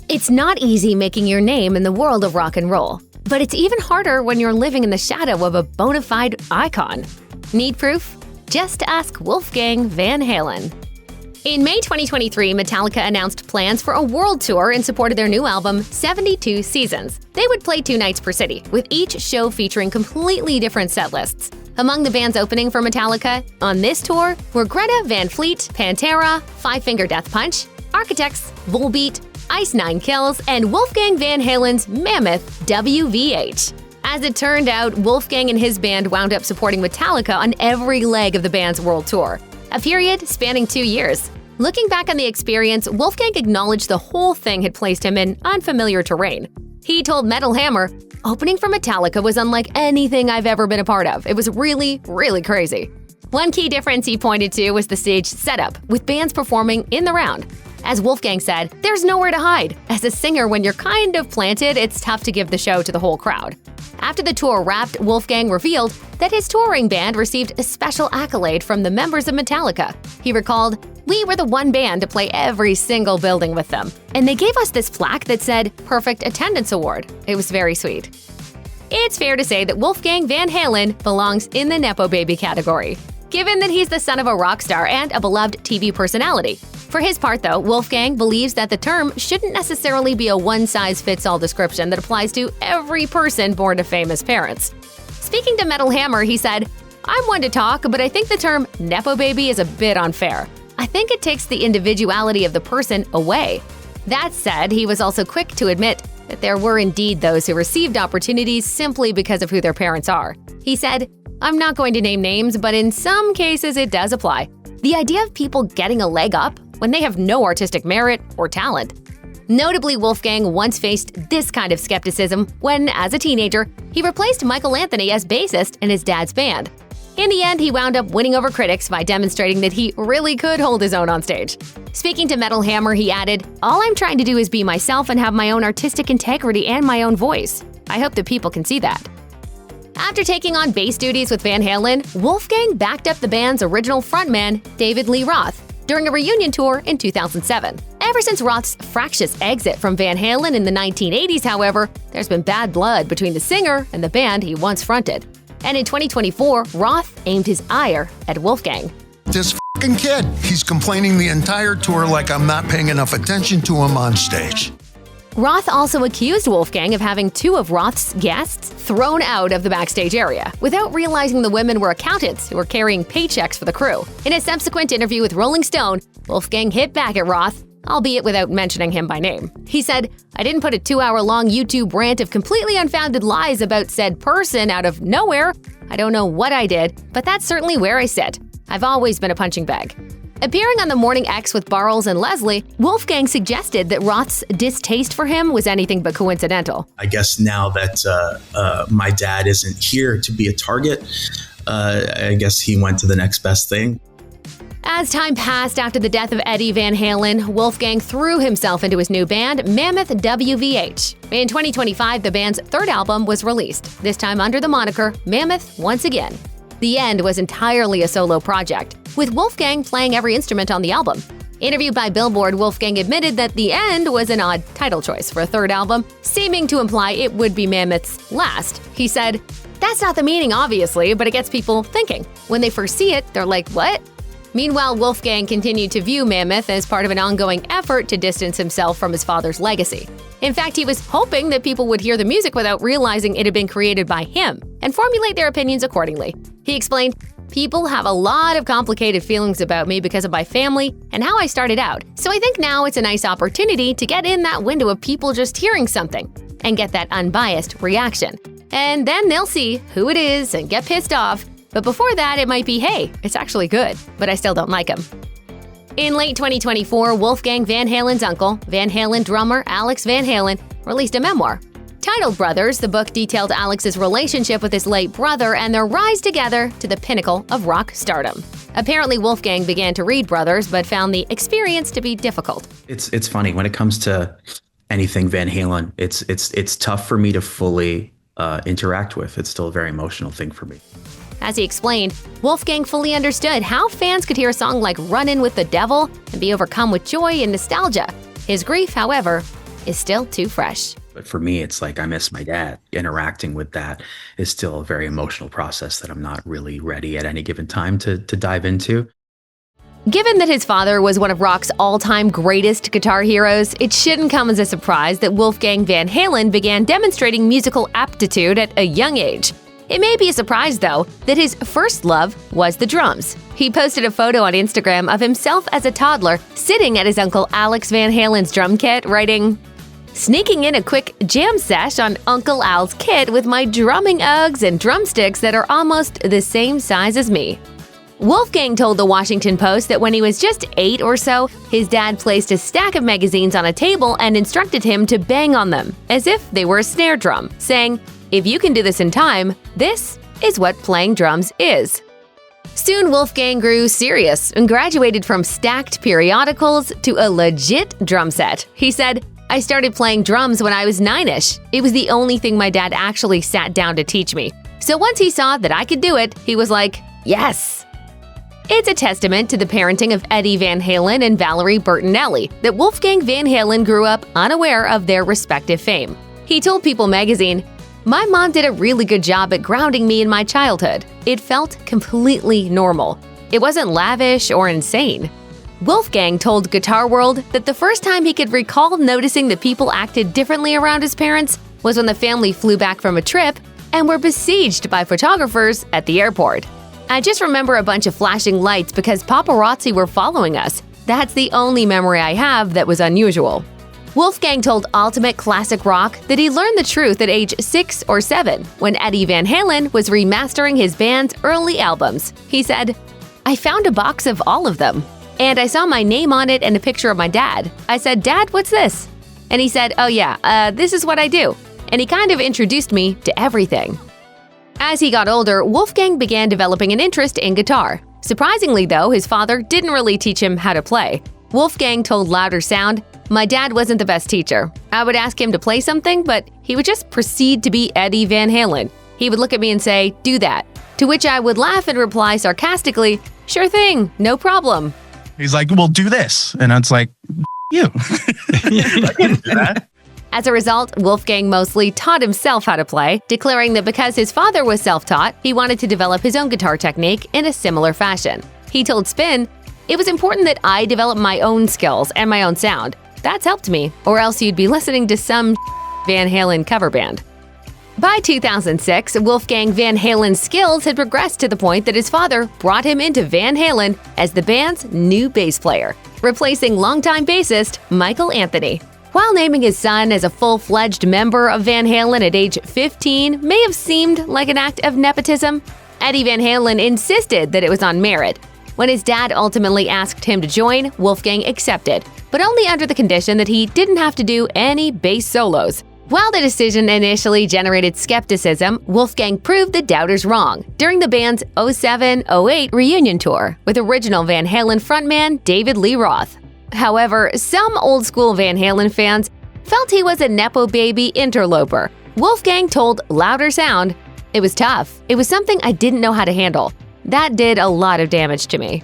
It's not easy making your name in the world of rock and roll, but it's even harder when you're living in the shadow of a bona fide icon. Need proof? Just ask Wolfgang Van Halen. In May 2023, Metallica announced plans for a world tour in support of their new album, 72 Seasons. They would play 2 nights per city, with each show featuring completely different set lists. Among the bands opening for Metallica on this tour were Greta Van Fleet, Pantera, Five Finger Death Punch, Architects, Volbeat, Ice Nine Kills, and Wolfgang Van Halen's Mammoth WVH. As it turned out, Wolfgang and his band wound up supporting Metallica on every leg of the band's world tour, a period spanning 2 years. Looking back on the experience, Wolfgang acknowledged the whole thing had placed him in unfamiliar terrain. He told Metal Hammer, "Opening for Metallica was unlike anything I've ever been a part of. It was really, really crazy." One key difference he pointed to was the stage setup, with bands performing in the round. As Wolfgang said, "There's nowhere to hide. As a singer, when you're kind of planted, it's tough to give the show to the whole crowd." After the tour wrapped, Wolfgang revealed that his touring band received a special accolade from the members of Metallica. He recalled, "We were the one band to play every single building with them, and they gave us this plaque that said Perfect Attendance Award. It was very sweet." It's fair to say that Wolfgang Van Halen belongs in the Nepo baby category, given that he's the son of a rock star and a beloved TV personality. For his part, though, Wolfgang believes that the term shouldn't necessarily be a one-size-fits-all description that applies to every person born to famous parents. Speaking to Metal Hammer, he said, "I'm one to talk, but I think the term Nepo baby is a bit unfair. I think it takes the individuality of the person away." That said, he was also quick to admit that there were indeed those who received opportunities simply because of who their parents are. He said, "I'm not going to name names, but in some cases it does apply. The idea of people getting a leg up when they have no artistic merit or talent." Notably, Wolfgang once faced this kind of skepticism when, as a teenager, he replaced Michael Anthony as bassist in his dad's band. In the end, he wound up winning over critics by demonstrating that he really could hold his own on stage. Speaking to Metal Hammer, he added, "All I'm trying to do is be myself and have my own artistic integrity and my own voice. I hope that people can see that." After taking on bass duties with Van Halen, Wolfgang backed up the band's original frontman, David Lee Roth, during a reunion tour in 2007. Ever since Roth's fractious exit from Van Halen in the 1980s, however, there's been bad blood between the singer and the band he once fronted. And in 2024, Roth aimed his ire at Wolfgang. "This f***ing kid, he's complaining the entire tour like I'm not paying enough attention to him on stage." Roth also accused Wolfgang of having 2 of Roth's guests thrown out of the backstage area, without realizing the women were accountants who were carrying paychecks for the crew. In a subsequent interview with Rolling Stone, Wolfgang hit back at Roth, albeit without mentioning him by name. He said, "I didn't put a 2-hour-long YouTube rant of completely unfounded lies about said person out of nowhere. I don't know what I did, but that's certainly where I sit. I've always been a punching bag." Appearing on the Morning X with Barles and Leslie, Wolfgang suggested that Roth's distaste for him was anything but coincidental. "I guess now that my dad isn't here to be a target, I guess he went to the next best thing." As time passed after the death of Eddie Van Halen, Wolfgang threw himself into his new band, Mammoth WVH. In 2025, the band's 3rd album was released, this time under the moniker Mammoth once again. The End was entirely a solo project, with Wolfgang playing every instrument on the album. Interviewed by Billboard, Wolfgang admitted that The End was an odd title choice for a 3rd album, seeming to imply it would be Mammoth's last. He said, "That's not the meaning, obviously, but it gets people thinking. When they first see it, they're like, what?" Meanwhile, Wolfgang continued to view Mammoth as part of an ongoing effort to distance himself from his father's legacy. In fact, he was hoping that people would hear the music without realizing it had been created by him and formulate their opinions accordingly. He explained, "People have a lot of complicated feelings about me because of my family and how I started out, so I think now it's a nice opportunity to get in that window of people just hearing something and get that unbiased reaction. And then they'll see who it is and get pissed off. But before that, it might be, hey, it's actually good, but I still don't like him." In late 2024, Wolfgang Van Halen's uncle, Van Halen drummer Alex Van Halen, released a memoir. Titled Brothers, the book detailed Alex's relationship with his late brother and their rise together to the pinnacle of rock stardom. Apparently, Wolfgang began to read Brothers, but found the experience to be difficult. It's funny, when it comes to anything Van Halen, it's tough for me to fully interact with. It's still a very emotional thing for me. As he explained, Wolfgang fully understood how fans could hear a song like Runnin' with the Devil and be overcome with joy and nostalgia. His grief, however, is still too fresh. But for me, it's like I miss my dad. Interacting with that is still a very emotional process that I'm not really ready at any given time to dive into. Given that his father was one of rock's all-time greatest guitar heroes, it shouldn't come as a surprise that Wolfgang Van Halen began demonstrating musical aptitude at a young age. It may be a surprise, though, that his first love was the drums. He posted a photo on Instagram of himself as a toddler sitting at his uncle Alex Van Halen's drum kit, writing, "Sneaking in a quick jam sesh on Uncle Al's kit with my drumming Uggs and drumsticks that are almost the same size as me." Wolfgang told the Washington Post that when he was just 8 or so, his dad placed a stack of magazines on a table and instructed him to bang on them, as if they were a snare drum, saying, "If you can do this in time, this is what playing drums is." Soon, Wolfgang grew serious and graduated from stacked periodicals to a legit drum set. He said, "I started playing drums when I was 9-ish. It was the only thing my dad actually sat down to teach me. So once he saw that I could do it, he was like, yes." It's a testament to the parenting of Eddie Van Halen and Valerie Bertinelli that Wolfgang Van Halen grew up unaware of their respective fame. He told People magazine, "My mom did a really good job at grounding me in my childhood. It felt completely normal. It wasn't lavish or insane." Wolfgang told Guitar World that the first time he could recall noticing that people acted differently around his parents was when the family flew back from a trip and were besieged by photographers at the airport. "I just remember a bunch of flashing lights because paparazzi were following us. That's the only memory I have that was unusual." Wolfgang told Ultimate Classic Rock that he learned the truth at age 6 or 7 when Eddie Van Halen was remastering his band's early albums. He said, "I found a box of all of them, and I saw my name on it and a picture of my dad. I said, 'Dad, what's this?' And he said, 'Oh yeah, this is what I do.' And he kind of introduced me to everything." As he got older, Wolfgang began developing an interest in guitar. Surprisingly, though, his father didn't really teach him how to play. Wolfgang told Louder Sound, "My dad wasn't the best teacher. I would ask him to play something, but he would just proceed to be Eddie Van Halen. He would look at me and say, 'Do that.' To which I would laugh and reply sarcastically, 'Sure thing, no problem.'" He's like, "Well, do this." And it's like, you. I can't do that. As a result, Wolfgang mostly taught himself how to play, declaring that because his father was self-taught, he wanted to develop his own guitar technique in a similar fashion. He told Spin, "It was important that I develop my own skills and my own sound. That's helped me, or else you'd be listening to some Van Halen cover band." By 2006, Wolfgang Van Halen's skills had progressed to the point that his father brought him into Van Halen as the band's new bass player, replacing longtime bassist Michael Anthony. While naming his son as a full-fledged member of Van Halen at age 15 may have seemed like an act of nepotism, Eddie Van Halen insisted that it was on merit. When his dad ultimately asked him to join, Wolfgang accepted, but only under the condition that he didn't have to do any bass solos. While the decision initially generated skepticism, Wolfgang proved the doubters wrong during the band's 07-08 reunion tour with original Van Halen frontman David Lee Roth. However, some old-school Van Halen fans felt he was a Nepo baby interloper. Wolfgang told Louder Sound, "It was tough. It was something I didn't know how to handle. That did a lot of damage to me."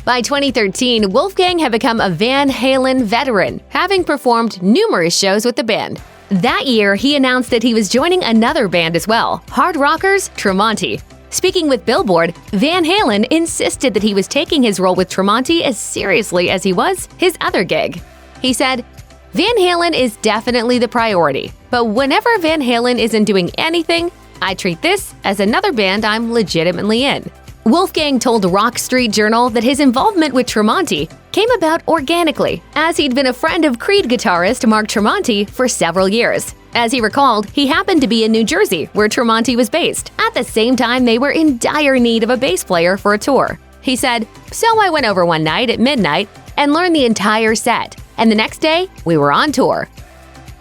By 2013, Wolfgang had become a Van Halen veteran, having performed numerous shows with the band. That year, he announced that he was joining another band as well, hard rockers Tremonti. Speaking with Billboard, Van Halen insisted that he was taking his role with Tremonti as seriously as he was his other gig. He said, "Van Halen is definitely the priority, but whenever Van Halen isn't doing anything, I treat this as another band I'm legitimately in." Wolfgang told Rock Street Journal that his involvement with Tremonti came about organically, as he'd been a friend of Creed guitarist Mark Tremonti for several years. As he recalled, he happened to be in New Jersey, where Tremonti was based. At the same time, they were in dire need of a bass player for a tour. He said, "So I went over one night at midnight and learned the entire set, and the next day, we were on tour."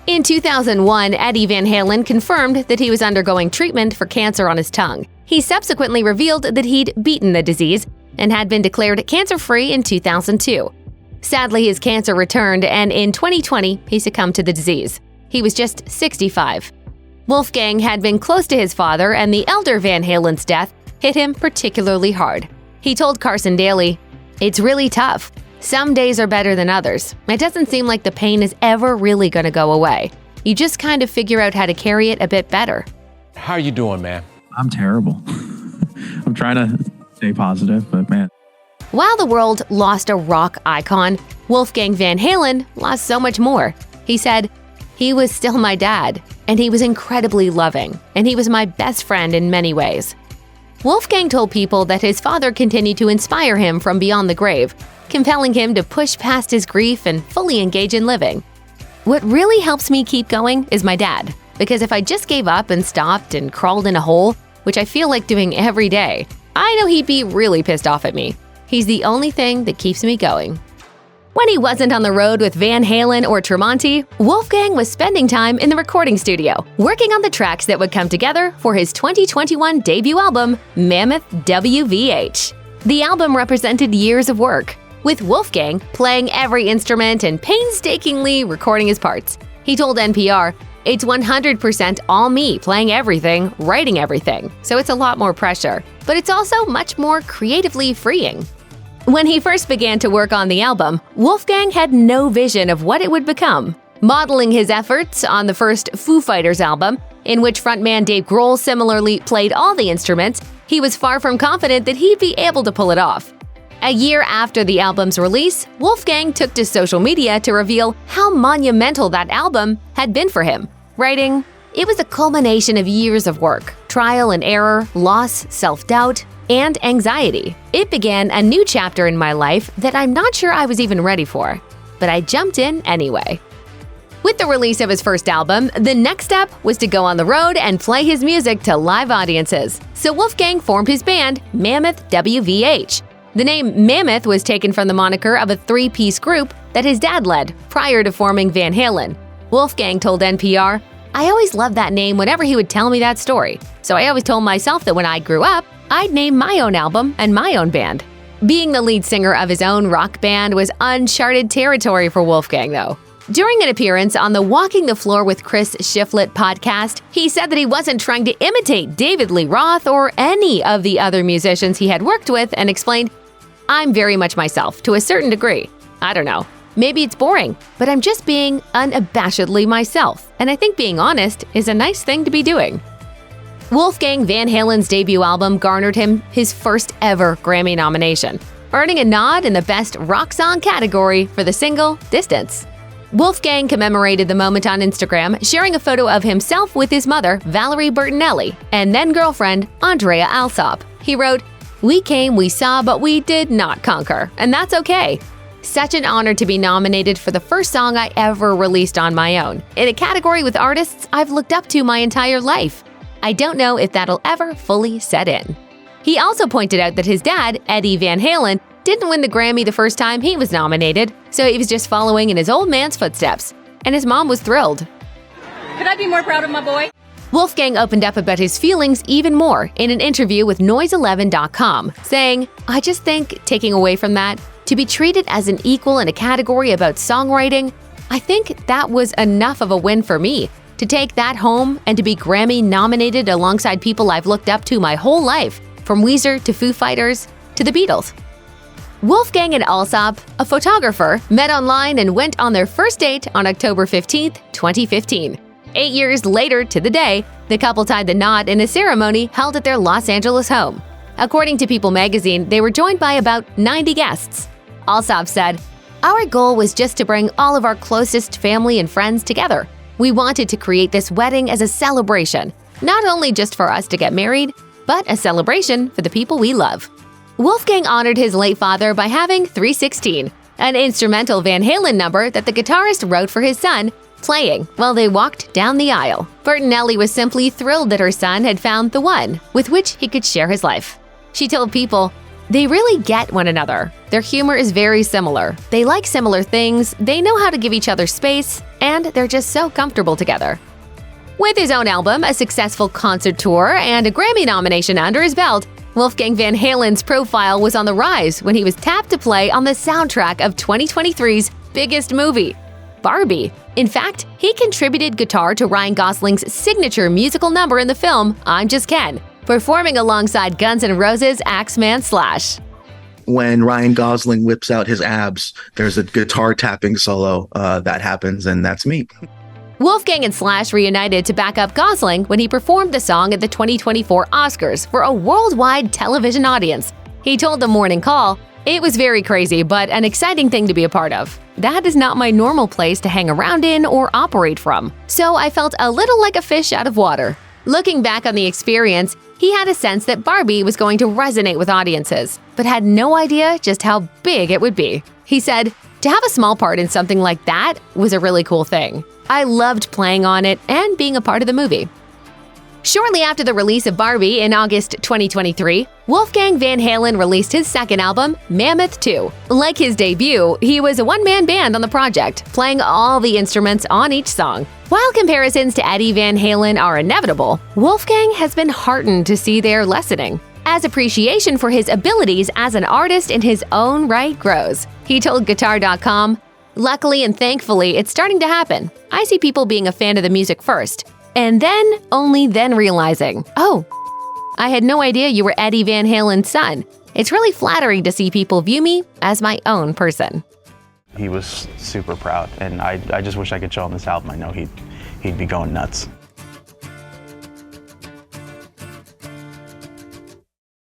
In 2001, Eddie Van Halen confirmed that he was undergoing treatment for cancer on his tongue. He subsequently revealed that he'd beaten the disease and had been declared cancer-free in 2002. Sadly, his cancer returned, and in 2020, he succumbed to the disease. He was just 65. Wolfgang had been close to his father, and the elder Van Halen's death hit him particularly hard. He told Carson Daly, "It's really tough. Some days are better than others. It doesn't seem like the pain is ever really going to go away. You just kind of figure out how to carry it a bit better. How you doing, man? I'm terrible. I'm trying to stay positive, but man. While the world lost a rock icon, Wolfgang Van Halen lost so much more. He said, "He was still my dad, and he was incredibly loving, and he was my best friend in many ways." Wolfgang told people that his father continued to inspire him from beyond the grave, compelling him to push past his grief and fully engage in living. "What really helps me keep going is my dad, because if I just gave up and stopped and crawled in a hole, which I feel like doing every day, I know he'd be really pissed off at me. He's the only thing that keeps me going." When he wasn't on the road with Van Halen or Tremonti, Wolfgang was spending time in the recording studio, working on the tracks that would come together for his 2021 debut album, Mammoth WVH. The album represented years of work, with Wolfgang playing every instrument and painstakingly recording his parts. He told NPR, "It's 100% all me playing everything, writing everything, so it's a lot more pressure, but it's also much more creatively freeing." When he first began to work on the album, Wolfgang had no vision of what it would become. Modeling his efforts on the first Foo Fighters album, in which frontman Dave Grohl similarly played all the instruments, he was far from confident that he'd be able to pull it off. A year after the album's release, Wolfgang took to social media to reveal how monumental that album had been for him, writing, "It was a culmination of years of work, trial and error, loss, self-doubt, and anxiety. It began a new chapter in my life that I'm not sure I was even ready for, but I jumped in anyway." With the release of his first album, the next step was to go on the road and play his music to live audiences. So Wolfgang formed his band, Mammoth WVH. The name Mammoth was taken from the moniker of a three-piece group that his dad led prior to forming Van Halen. Wolfgang told NPR, "I always loved that name whenever he would tell me that story, so I always told myself that when I grew up, I'd name my own album and my own band." Being the lead singer of his own rock band was uncharted territory for Wolfgang, though. During an appearance on the Walking the Floor with Chris Shiflett podcast, he said that he wasn't trying to imitate David Lee Roth or any of the other musicians he had worked with, and explained, "I'm very much myself, to a certain degree. I don't know. Maybe it's boring, but I'm just being unabashedly myself, and I think being honest is a nice thing to be doing." Wolfgang Van Halen's debut album garnered him his first ever Grammy nomination, earning a nod in the Best Rock Song category for the single Distance. Wolfgang commemorated the moment on Instagram, sharing a photo of himself with his mother, Valerie Bertinelli, and then-girlfriend, Andrea Alsop. He wrote, "We came, we saw, but we did not conquer, and that's okay. Such an honor to be nominated for the first song I ever released on my own, in a category with artists I've looked up to my entire life. I don't know if that'll ever fully set in." He also pointed out that his dad, Eddie Van Halen, didn't win the Grammy the first time he was nominated, so he was just following in his old man's footsteps. And his mom was thrilled. "Could I be more proud of my boy?" Wolfgang opened up about his feelings even more in an interview with Noise11.com, saying, "I just think, taking away from that, to be treated as an equal in a category about songwriting, I think that was enough of a win for me. To take that home and to be Grammy nominated alongside people I've looked up to my whole life, from Weezer to Foo Fighters to the Beatles." Wolfgang and Alsop, a photographer, met online and went on their first date on October 15th, 2015. 8 years later to the day, the couple tied the knot in a ceremony held at their Los Angeles home. According to People magazine, they were joined by about 90 guests. Alsop said, "Our goal was just to bring all of our closest family and friends together. We wanted to create this wedding as a celebration, not only just for us to get married, but a celebration for the people we love." Wolfgang honored his late father by having 316, an instrumental Van Halen number that the guitarist wrote for his son, playing while they walked down the aisle. Bertinelli was simply thrilled that her son had found the one with which he could share his life. She told People, "They really get one another. Their humor is very similar. They like similar things, they know how to give each other space, and they're just so comfortable together." With his own album, a successful concert tour, and a Grammy nomination under his belt, Wolfgang Van Halen's profile was on the rise when he was tapped to play on the soundtrack of 2023's biggest movie, Barbie. In fact, he contributed guitar to Ryan Gosling's signature musical number in the film, I'm Just Ken, performing alongside Guns N' Roses' Axeman Slash. when Ryan Gosling whips out his abs, there's a guitar tapping solo that happens, and that's me. Wolfgang and Slash reunited to back up Gosling when he performed the song at the 2024 Oscars for a worldwide television audience. He told the Morning Call, "It was very crazy, but an exciting thing to be a part of. That is not my normal place to hang around in or operate from, so I felt a little like a fish out of water." Looking back on the experience, he had a sense that Barbie was going to resonate with audiences, but had no idea just how big it would be. He said, "To have a small part in something like that was a really cool thing. I loved playing on it and being a part of the movie." Shortly after the release of Barbie in August 2023, Wolfgang Van Halen released his second album, Mammoth 2. Like his debut, he was a one-man band on the project, playing all the instruments on each song. While comparisons to Eddie Van Halen are inevitable, Wolfgang has been heartened to see their lessening, as appreciation for his abilities as an artist in his own right grows. He told Guitar.com, "Luckily and thankfully, it's starting to happen. I see people being a fan of the music first, and then only then realizing, oh, I had no idea you were Eddie Van Halen's son. It's really flattering to see people view me as my own person." He was super proud, and I just wish I could show him this album. I know he'd be going nuts.